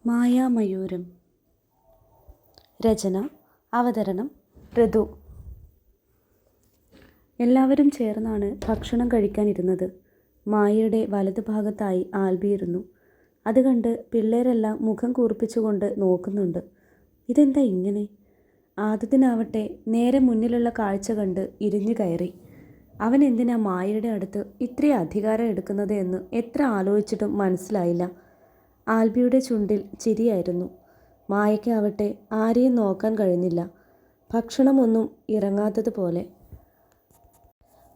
മായാമയൂരം. രചന, അവതരണം ഋതു. എല്ലാവരും ചേർന്നാണ് ഭക്ഷണം കഴിക്കാനിരുന്നത്. മായയുടെ വലതുഭാഗത്തായി ആൽബിയിരുന്നു. അത് കണ്ട് പിള്ളേരെല്ലാം മുഖം കൂർപ്പിച്ചുകൊണ്ട് നോക്കുന്നുണ്ട്. ഇതെന്താ ഇങ്ങനെ? ആദത്തിനാവട്ടെ നേരെ മുന്നിലുള്ള കാഴ്ച കണ്ട് ഇരിഞ്ഞു കയറി. അവൻ എന്തിനാ മായയുടെ അടുത്ത് ഇത്രയും അധികാരം എടുക്കുന്നത് എന്ന് എത്ര ആലോചിച്ചിട്ടും മനസ്സിലായില്ല. ആൽബിയുടെ ചുണ്ടിൽ ചിരിയായിരുന്നു. മായയ്ക്കാവട്ടെ ആരെയും നോക്കാൻ കഴിഞ്ഞില്ല. ഭക്ഷണമൊന്നും ഇറങ്ങാത്തതുപോലെ.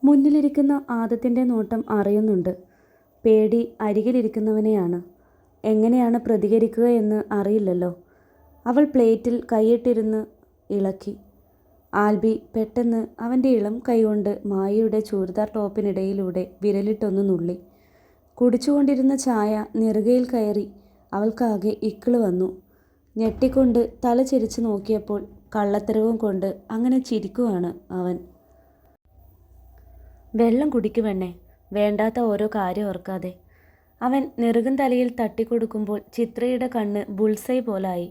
മുന്നിലിരിക്കുന്ന ആദത്തിൻ്റെ നോട്ടം അറിയുന്നുണ്ട്. പേടി അരികിലിരിക്കുന്നവനെയാണ്. എങ്ങനെയാണ് പ്രതികരിക്കുക എന്ന് അറിയില്ലല്ലോ. അവൾ പ്ലേറ്റിൽ കൈയിട്ടിരുന്ന് ഇളക്കി. ആൽബി പെട്ടെന്ന് അവൻ്റെ ഇളം കൈകൊണ്ട് മായയുടെ ചുരിദാർ ടോപ്പിനിടയിലൂടെ വിരലിട്ടൊന്ന് നുള്ളി. കുടിച്ചുകൊണ്ടിരുന്ന ചായ നെറുകയിൽ കയറി അവൾക്കാകെ ഇക്കിള് വന്നു. ഞെട്ടിക്കൊണ്ട് തല ചെരിച്ചു നോക്കിയപ്പോൾ കള്ളത്തരവും കൊണ്ട് അങ്ങനെ ചിരിക്കുവാണ് അവൻ. വെള്ളം കുടിക്കുവെണ്ണേ, വേണ്ടാത്ത ഓരോ കാര്യം ഓർക്കാതെ. അവൻ നെറുകൻ തലയിൽ തട്ടിക്കൊടുക്കുമ്പോൾ ചിത്രയുടെ കണ്ണ് ബുൾസൈ പോലായി.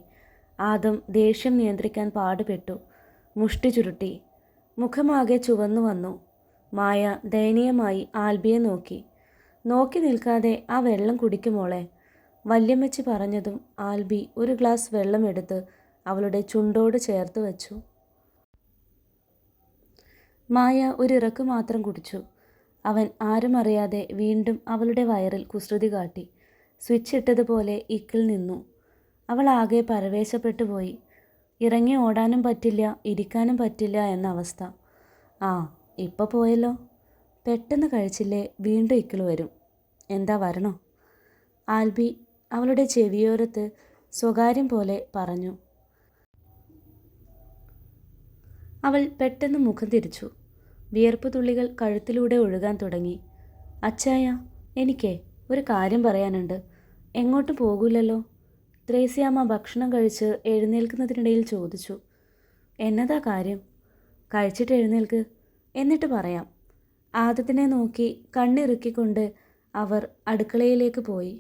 ആദം ദേഷ്യം നിയന്ത്രിക്കാൻ പാടുപെട്ടു. മുഷ്ടി ചുരുട്ടി. മുഖമാകെ ചുവന്നു വന്നു. മായ ദയനീയമായി ആൽബിയെ നോക്കി. നോക്കി നിൽക്കാതെ ആ വെള്ളം കുടിക്കുമോളെ. വല്യമ്മച്ചി പറഞ്ഞതും ആൽബി ഒരു ഗ്ലാസ് വെള്ളം എടുത്ത് അവളുടെ ചുണ്ടോട് ചേർത്ത് വച്ചു. മായ ഒരിറക്ക് മാത്രം കുടിച്ചു. അവൻ ആരും അറിയാതെ വീണ്ടും അവളുടെ വയറിൽ കുസൃതി കാട്ടി. സ്വിച്ച് ഇട്ടതുപോലെ ഇക്കിൾ നിന്നു. അവൾ ആകെ പരവേശപ്പെട്ടു പോയി. ഇറങ്ങി ഓടാനും പറ്റില്ല, ഇരിക്കാനും പറ്റില്ല എന്ന അവസ്ഥ. ആ, ഇപ്പോൾ പോയല്ലോ. പെട്ടെന്ന് കഴിച്ചില്ലേ വീണ്ടും ഇക്കിൾ വരും. എന്താ വരണോ? ആൽബി അവളുടെ ചെവിയോരത്ത് സ്വകാര്യം പോലെ പറഞ്ഞു. അവൾ പെട്ടെന്ന് മുഖം തിരിച്ചു. വിയർപ്പ് തുള്ളികൾ കഴുത്തിലൂടെ ഒഴുകാൻ തുടങ്ങി. അച്ചായ, എനിക്കേ ഒരു കാര്യം പറയാനുണ്ട്. എങ്ങോട്ടും പോകൂലല്ലോ? ത്രേസ്യാമ്മ ഭക്ഷണം കഴിച്ച് എഴുന്നേൽക്കുന്നതിനിടയിൽ ചോദിച്ചു. എന്നതാ കാര്യം? കഴിച്ചിട്ട് എഴുന്നേൽക്ക്, എന്നിട്ട് പറയാം. ആദത്തിനെ നോക്കി കണ്ണിറുക്കിക്കൊണ്ട് അവർ അടുക്കളയിലേക്ക് പോയി.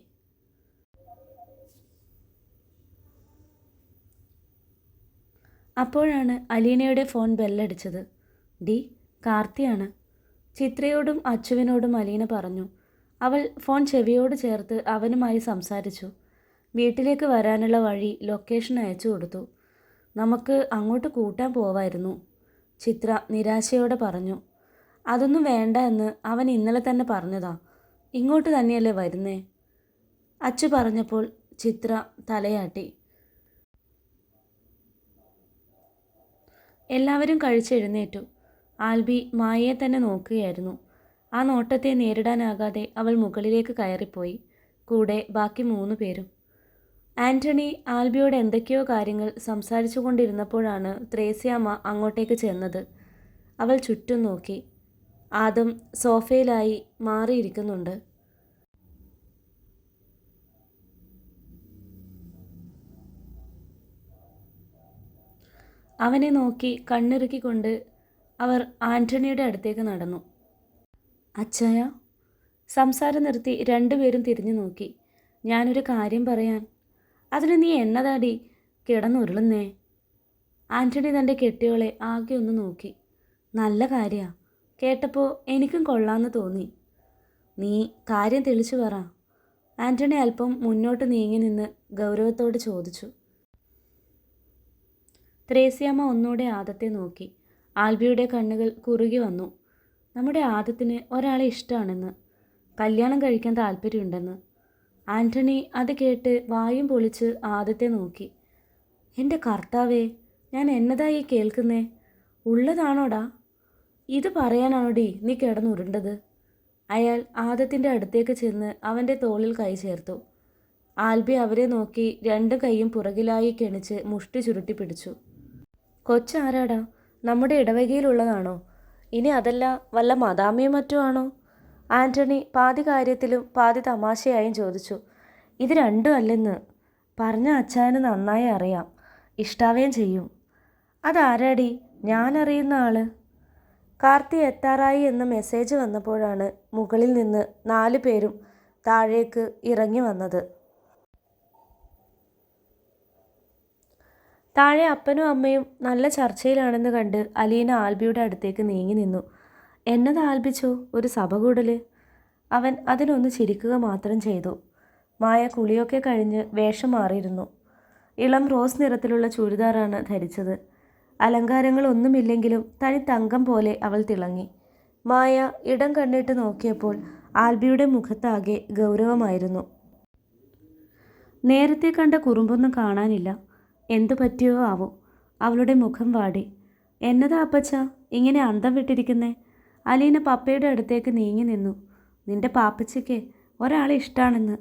അപ്പോഴാണ് അലീനയുടെ ഫോൺ ബെല്ലടിച്ചത്. ഡി, കാർത്തിയാണ്. ചിത്രയോടും അച്ചുവിനോടും അലീന പറഞ്ഞു. അവൾ ഫോൺ ചെവിയോട് ചേർത്ത് അവനുമായി സംസാരിച്ചു. വീട്ടിലേക്ക് വരാനുള്ള വഴി ലൊക്കേഷൻ അയച്ചു കൊടുത്തു. നമുക്ക് അങ്ങോട്ട് കൂട്ടാൻ പോവായിരുന്നു, ചിത്ര നിരാശയോടെ പറഞ്ഞു. അതൊന്നും വേണ്ട എന്ന് അവൻ ഇന്നലെ തന്നെ പറഞ്ഞതാ. ഇങ്ങോട്ട് തന്നെയല്ലേ വരുന്നേ? അച്ചു പറഞ്ഞപ്പോൾ ചിത്ര തലയാട്ടി. എല്ലാവരും കഴിച്ചെഴുന്നേറ്റു. ആൽബി മായയെ തന്നെ നോക്കുകയായിരുന്നു. ആ നോട്ടത്തെ നേരിടാനാകാതെ അവൾ മുകളിലേക്ക് കയറിപ്പോയി. കൂടെ ബാക്കി 3 പേരും. ആൻ്റണി ആൽബിയോട് എന്തൊക്കെയോ കാര്യങ്ങൾ സംസാരിച്ചു കൊണ്ടിരുന്നപ്പോഴാണ് ത്രേസ്യാമ്മ അങ്ങോട്ടേക്ക് ചെന്നത്. അവൾ ചുറ്റും നോക്കി. ആദം സോഫയിലായി മാറിയിരിക്കുന്നുണ്ട്. അവനെ നോക്കി കണ്ണിറുക്കിക്കൊണ്ട് അവർ ആൻ്റണിയുടെ അടുത്തേക്ക് നടന്നു. അച്ചായ. സംസാരം നിർത്തി 2 പേരും തിരിഞ്ഞു നോക്കി. ഞാനൊരു കാര്യം പറയാൻ. അതിന് നീ എന്നതാടി കിടന്നുരുളുന്നേ? ആൻ്റണി തൻ്റെ കെട്ടിയോളെ ആകെ ഒന്ന് നോക്കി. നല്ല കാര്യാ. കേട്ടപ്പോൾ എനിക്കും കൊള്ളാമെന്ന് തോന്നി. നീ കാര്യം തെളിച്ചു പറ. ആൻ്റണി അല്പം മുന്നോട്ട് നീങ്ങി നിന്ന് ഗൗരവത്തോട് ചോദിച്ചു. ത്രേസ്യാമ്മ ഒന്നുകൂടെ ആദത്തെ നോക്കി. ആൽബിയുടെ കണ്ണുകൾ കുറുകി വന്നു. നമ്മുടെ ആദത്തിന് ഒരാളെ ഇഷ്ടമാണെന്ന്, കല്യാണം കഴിക്കാൻ താല്പര്യമുണ്ടെന്ന്. ആൻ്റണി അത് കേട്ട് വായും പൊളിച്ച് ആദത്തെ നോക്കി. എൻ്റെ കർത്താവേ, ഞാൻ എന്നതായി കേൾക്കുന്നേ? ഉള്ളതാണോടാ? ഇത് പറയാനാണോടി നീ കിടന്നുരുണ്ടത്? അയാൾ ആദത്തിൻ്റെ അടുത്തേക്ക് ചെന്ന് അവൻ്റെ തോളിൽ കൈ ചേർത്തു. ആൽബി അവരെ നോക്കി 2 കൈയും പുറകിലായി കെണിച്ച് മുഷ്ടി ചുരുട്ടി പിടിച്ചു. കൊച്ചാരാടാ? നമ്മുടെ ഇടവകയിലുള്ളതാണോ? ഇനി അതല്ല വല്ല മദാമിയും മറ്റോ ആണോ? ആൻ്റണി പാതി കാര്യത്തിലും പാതി തമാശയായും ചോദിച്ചു. ഇത് രണ്ടും അല്ലെന്ന് പറഞ്ഞ അച്ചായന് നന്നായി അറിയാം. ഇഷ്ടാവുകയും ചെയ്യും. അതാരാടി? ഞാനറിയുന്ന ആള്. കാർത്തി എത്താറായി എന്ന മെസ്സേജ് വന്നപ്പോഴാണ് മുകളിൽ നിന്ന് 4 പേരും താഴേക്ക് ഇറങ്ങി വന്നത്. താഴെ അപ്പനും അമ്മയും നല്ല ചർച്ചയിലാണെന്ന് കണ്ട് അലീന ആൽബിയുടെ അടുത്തേക്ക് നീങ്ങി നിന്നു. എന്നത് ആൽബിച്ചോ, ഒരു സഭ കൂടല്? അവൻ അതിനൊന്ന് ചിരിക്കുക മാത്രം ചെയ്തു. മായ കുളിയൊക്കെ കഴിഞ്ഞ് വേഷം മാറിയിരുന്നു. ഇളം റോസ് നിറത്തിലുള്ള ചുരിദാറാണ് ധരിച്ചത്. അലങ്കാരങ്ങളൊന്നുമില്ലെങ്കിലും തനി തങ്കം പോലെ അവൾ തിളങ്ങി. മായ ഇടം കണ്ണിട്ട് നോക്കിയപ്പോൾ ആൽബിയുടെ മുഖത്താകെ ഗൗരവമായിരുന്നു. നേരത്തെ കണ്ട കുറുമ്പൊന്നും കാണാനില്ല. എന്തു പറ്റിയോ ആവോ, അവളുടെ മുഖം വാടി. എന്നതാ അപ്പച്ച ഇങ്ങനെ അന്തം വിട്ടിരിക്കുന്നേ? അലീന പപ്പയുടെ അടുത്തേക്ക് നീങ്ങി നിന്നു. നിന്റെ പാപ്പച്ചയ്ക്ക് ഒരാളെ ഇഷ്ടാണെന്ന്.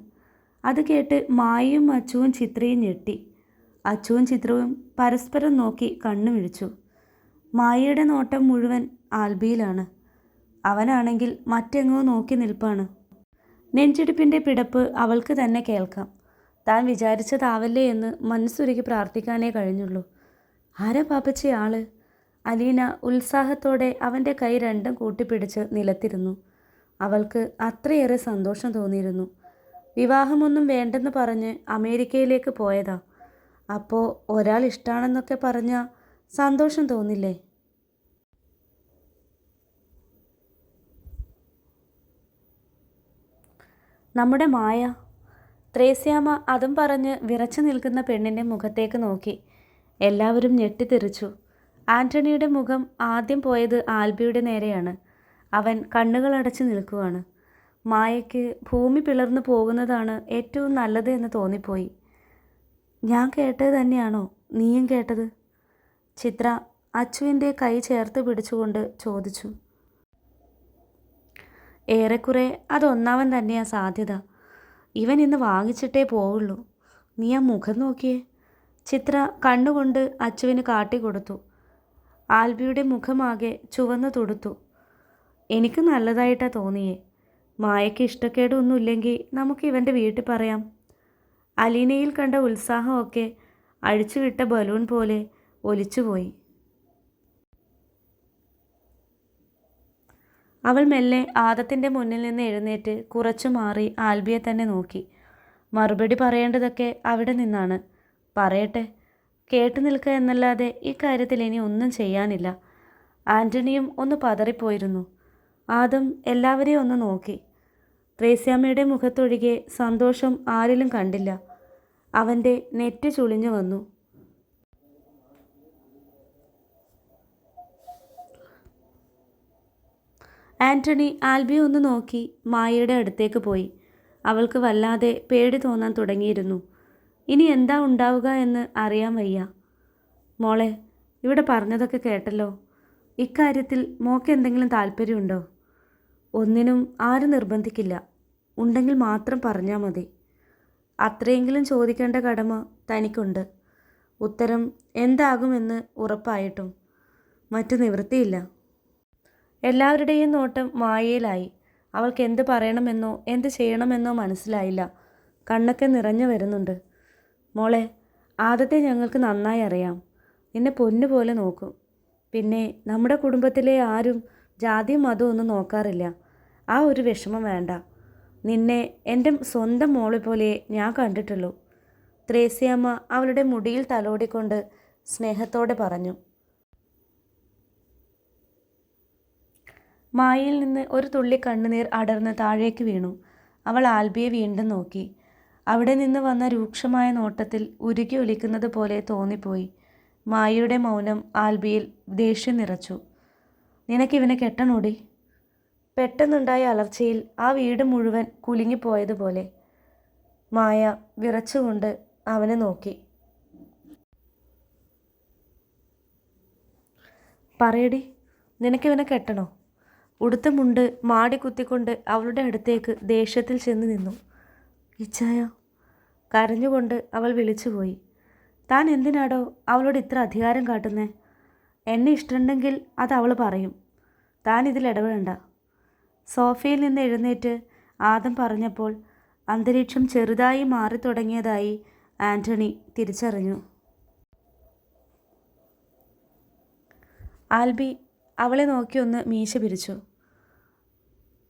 അത് കേട്ട് മായയും അച്ചുവും ചിത്രയും ഞെട്ടി. അച്ചുവും ചിത്രവും പരസ്പരം നോക്കി കണ്ണു മിഴിച്ചു. മായയുടെ നോട്ടം മുഴുവൻ ആൽബിയിലാണ്. അവനാണെങ്കിൽ മറ്റെങ്ങോ നോക്കി നിൽപ്പാണ്. നെഞ്ചിടിപ്പിൻ്റെ പിടപ്പ് അവൾക്ക് തന്നെ കേൾക്കാം. താൻ വിചാരിച്ചതാവല്ലേ എന്ന് മനസ്സുരുകി പ്രാർത്ഥിക്കാനേ കഴിഞ്ഞുള്ളൂ. ആരാ പാപ്പച്ചി ആള്? അലീന ഉത്സാഹത്തോടെ അവൻ്റെ കൈ രണ്ടും കൂട്ടിപ്പിടിച്ച് നിലത്തിരുന്നു. അവൾക്ക് അത്രയേറെ സന്തോഷം തോന്നിയിരുന്നു. വിവാഹമൊന്നും വേണ്ടെന്ന് പറഞ്ഞ് അമേരിക്കയിലേക്ക് പോയതാ. അപ്പോൾ ഒരാൾ ഇഷ്ടമാണെന്നൊക്കെ പറഞ്ഞാൽ സന്തോഷം തോന്നില്ലേ? നമ്മുടെ മായ. ത്രേസ്യാമ്മ അതും പറഞ്ഞ് വിറച്ചു നിൽക്കുന്ന പെണ്ണിൻ്റെ മുഖത്തേക്ക് നോക്കി. എല്ലാവരും ഞെട്ടിത്തെറിച്ചു. ആൻ്റണിയുടെ മുഖം ആദ്യം പോയത് ആൽബിയുടെ നേരെയാണ്. അവൻ കണ്ണുകളടച്ച് നിൽക്കുവാണ്. മായയ്ക്ക് ഭൂമി പിളർന്നു പോകുന്നതാണ് ഏറ്റവും നല്ലത് എന്ന് തോന്നിപ്പോയി. ഞാൻ കേട്ടത് തന്നെയാണോ നീയും കേട്ടത്? ചിത്ര അച്ചുവിൻ്റെ കൈ ചേർത്ത് പിടിച്ചുകൊണ്ട് ചോദിച്ചു. ഏറെക്കുറെ അതൊന്നാവൻ തന്നെയാ സാധ്യത. ഇവൻ ഇന്ന് വാങ്ങിച്ചിട്ടേ പോവുള്ളൂ. നീ ആ മുഖം നോക്കിയേ. ചിത്ര കണ്ണുകൊണ്ട് അച്ചുവിന് കാട്ടിക്കൊടുത്തു. ആൽബിയുടെ മുഖമാകെ ചുവന്നു തുടുത്തു. എനിക്ക് നല്ലതായിട്ടാണ് തോന്നിയേ. മായയ്ക്ക് ഇഷ്ടക്കേടൊന്നുമില്ലെങ്കിൽ നമുക്ക് ഇവൻ്റെ വീട്ടിൽ പറയാം. അലീനയിൽ കണ്ട ഉത്സാഹമൊക്കെ അഴിച്ചുവിട്ട ബലൂൺ പോലെ ഒലിച്ചുപോയി. അവൾ മെല്ലെ ആദത്തിൻ്റെ മുന്നിൽ നിന്ന് എഴുന്നേറ്റ് കുറച്ചു മാറി ആൽബിയെ തന്നെ നോക്കി. മറുപടി പറയേണ്ടതൊക്കെ അവിടെ നിന്നാണ്. പറയട്ടെ. കേട്ടു നിൽക്കുക എന്നല്ലാതെ ഇക്കാര്യത്തിൽ ഇനി ഒന്നും ചെയ്യാനില്ല. ആൻ്റണിയും ഒന്ന് പതറിപ്പോയിരുന്നു. ആദം എല്ലാവരെയും ഒന്ന് നോക്കി. ത്രേസ്യാമ്മയുടെ മുഖത്തൊഴികെ സന്തോഷം ആരിലും കണ്ടില്ല. അവൻ്റെ നെറ്റി ചുളിഞ്ഞു വന്നു. ആൻ്റണി ആൽബിയെ ഒന്ന് നോക്കി മായയുടെ അടുത്തേക്ക് പോയി. അവൾക്ക് വല്ലാതെ പേടി തോന്നാൻ തുടങ്ങിയിരുന്നു. ഇനി എന്താ ഉണ്ടാവുക എന്ന് അറിയാൻ വയ്യ. മോളെ, ഇവിടെ പറഞ്ഞതൊക്കെ കേട്ടല്ലോ. ഇക്കാര്യത്തിൽ മോക്ക് എന്തെങ്കിലും താല്പര്യമുണ്ടോ? ഒന്നിനും ആരും നിർബന്ധിക്കില്ല. ഉണ്ടെങ്കിൽ മാത്രം പറഞ്ഞാൽ മതി. അത്രയെങ്കിലും ചോദിക്കേണ്ട കടമ തനിക്കുണ്ട്. ഉത്തരം എന്താകുമെന്ന് ഉറപ്പായിട്ടും മറ്റു നിവൃത്തിയില്ല. എല്ലാവരുടെയും നോട്ടം മായയിലായി. അവൾക്ക് എന്ത് പറയണമെന്നോ എന്ത് ചെയ്യണമെന്നോ മനസ്സിലായില്ല. കണ്ണൊക്കെ നിറഞ്ഞു വരുന്നുണ്ട്. മോളെ, ആദ്യത്തെ ഞങ്ങൾക്ക് നന്നായി അറിയാം. നിന്നെ പൊന്നുപോലെ നോക്കും. പിന്നെ നമ്മുടെ കുടുംബത്തിലെ ആരും ജാതിയും മതവും ഒന്നും നോക്കാറില്ല. ആ ഒരു വിഷമം വേണ്ട. നിന്നെ എൻ്റെ സ്വന്തം മോളെ പോലെ ഞാൻ കണ്ടിട്ടുള്ളൂ. ത്രേസ്യാമ്മ അവളുടെ മുടിയിൽ തലോടിക്കൊണ്ട് സ്നേഹത്തോടെ പറഞ്ഞു. മായയിൽ നിന്ന് ഒരു തുള്ളി കണ്ണുനീർ അടർന്ന് താഴേക്ക് വീണു. അവൾ ആൽബിയെ വീണ്ടും നോക്കി. അവിടെ നിന്ന് വന്ന രൂക്ഷമായ നോട്ടത്തിൽ ഉരുകി ഒലിക്കുന്നത് പോലെ തോന്നിപ്പോയി. മായയുടെ മൗനം ആൽബിയിൽ ദേഷ്യം നിറച്ചു. നിനക്കിവനെ കെട്ടണോടി? പെട്ടെന്നുണ്ടായ അലർച്ചയിൽ ആ വീട് മുഴുവൻ കുലുങ്ങിപ്പോയതുപോലെ. മായ വിറച്ചുകൊണ്ട് അവനെ നോക്കി. പറയടി, നിനക്കിവനെ കെട്ടണോ? ഉടുത്ത മുണ്ട് മാടി കുത്തിക്കൊണ്ട് അവളുടെ അടുത്തേക്ക് ദേഷ്യത്തിൽ ചെന്ന് നിന്നു. ഇച്ചായ, കരഞ്ഞുകൊണ്ട് അവൾ വിളിച്ചുപോയി. താൻ എന്തിനാടോ അവളോട് ഇത്ര അധികാരം കാട്ടുന്നേ? എന്നെ ഇഷ്ടമുണ്ടെങ്കിൽ അത് അവൾ പറയും. താൻ ഇതിൽ ഇടപെടണ്ട. സോഫയിൽ നിന്ന് എഴുന്നേറ്റ് ആദം പറഞ്ഞപ്പോൾ അന്തരീക്ഷം ചെറുതായി മാറി തുടങ്ങിയതായി ആൻ്റണി തിരിച്ചറിഞ്ഞു. ആൽബി അവളെ നോക്കി ഒന്ന് മീശ പിരിച്ചു.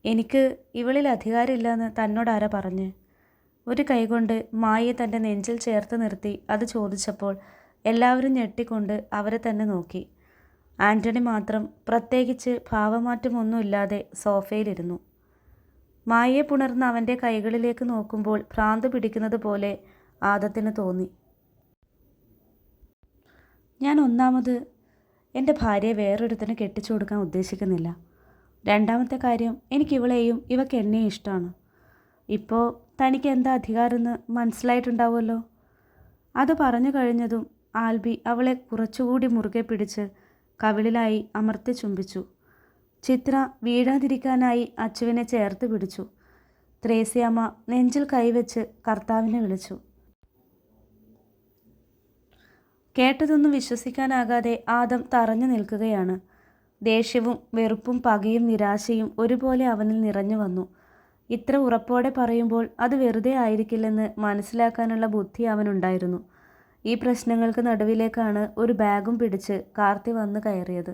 എനിക്ക് ഇവളിൽ അധികാരമില്ലെന്ന് തന്നോടാരാ പറഞ്ഞ്? ഒരു കൈകൊണ്ട് മായയെ തൻ്റെ നെഞ്ചിൽ ചേർത്ത് നിർത്തി അത് ചോദിച്ചപ്പോൾ എല്ലാവരും ഞെട്ടിക്കൊണ്ട് അവരെ തന്നെ നോക്കി. ആൻ്റണി മാത്രം പ്രത്യേകിച്ച് ഭാവമാറ്റമൊന്നുമില്ലാതെ സോഫയിലിരുന്നു. മായയെ പുണർന്ന് അവൻ്റെ കൈകളിലേക്ക് നോക്കുമ്പോൾ ഭ്രാന്ത് പിടിക്കുന്നത് പോലെ ആദത്തിന് തോന്നി. ഞാൻ ഒന്നാമത് എൻ്റെ ഭാര്യയെ വേറൊരുത്തന് കെട്ടിച്ചു കൊടുക്കാൻ ഉദ്ദേശിക്കുന്നില്ല. രണ്ടാമത്തെ കാര്യം, എനിക്കിവളെയും ഇവക്ക് എന്നെയും ഇഷ്ടമാണ്. ഇപ്പോൾ തനിക്ക് എന്താ അധികാരമെന്ന് മനസ്സിലായിട്ടുണ്ടാവുമല്ലോ. അത് പറഞ്ഞു കഴിഞ്ഞതും ആൽബി അവളെ കുറച്ചുകൂടി മുറുകെ പിടിച്ച് കവിളിലായി അമർത്തി ചുംബിച്ചു. ചിത്ര വീഴാതിരിക്കാനായി അച്ചുവിനെ ചേർത്ത് പിടിച്ചു. ത്രേസ്യാമ്മ നെഞ്ചിൽ കൈവച്ച് കർത്താവിനെ വിളിച്ചു. കേട്ടതൊന്നും വിശ്വസിക്കാനാകാതെ ആദം തറഞ്ഞു നിൽക്കുകയാണ്. ദേഷ്യവും വെറുപ്പും പകയും നിരാശയും ഒരുപോലെ അവനിൽ നിറഞ്ഞു വന്നു. ഇത്ര ഉറപ്പോടെ പറയുമ്പോൾ അത് വെറുതെ ആയിരിക്കില്ലെന്ന് മനസ്സിലാക്കാനുള്ള ബുദ്ധി അവനുണ്ടായിരുന്നു. ഈ പ്രശ്നങ്ങൾക്ക് നടുവിലേക്കാണ് ഒരു ബാഗും പിടിച്ച് കാർത്തി വന്ന് കയറിയത്.